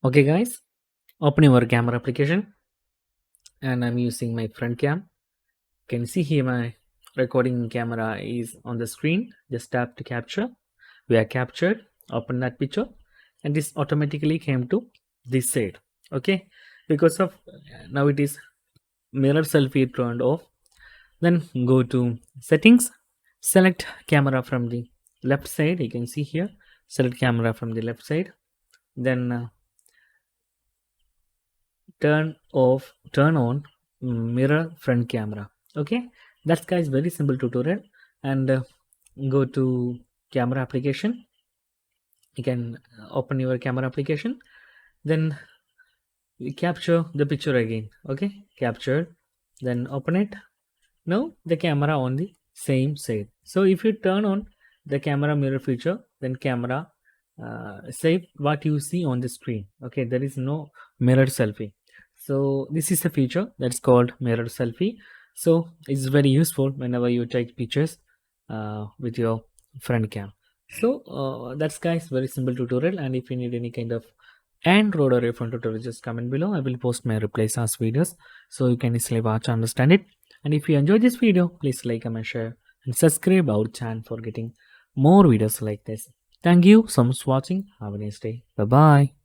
Okay guys, open your camera application and I'm using my front cam. You can see here my recording camera is on the screen. Just tap to capture. We are captured. Open that picture and this automatically came to this side. Okay, because of now it is mirror selfie turned off. Then go to settings, select camera from the left side. You can see here, select camera from the left side. Then turn on mirror front camera. Okay, that's guys very simple tutorial. And go to camera application. You can open your camera application, then we capture the picture again. Okay, captured, then open it. Now the camera on the same side. So if you turn on the camera mirror feature, then camera save what you see on the screen. Okay, there is no mirror selfie. So this is a feature that's called mirror selfie. So it's very useful whenever you take pictures with your front cam. So that's guys very simple tutorial. And if you need any kind of Android or iPhone tutorial, just comment below. I will post my replies as videos so you can easily watch and understand it. And if you enjoyed this video, please like, comment, share and subscribe our channel for getting more videos like this. Thank you so much for watching. Have a nice day. Bye bye.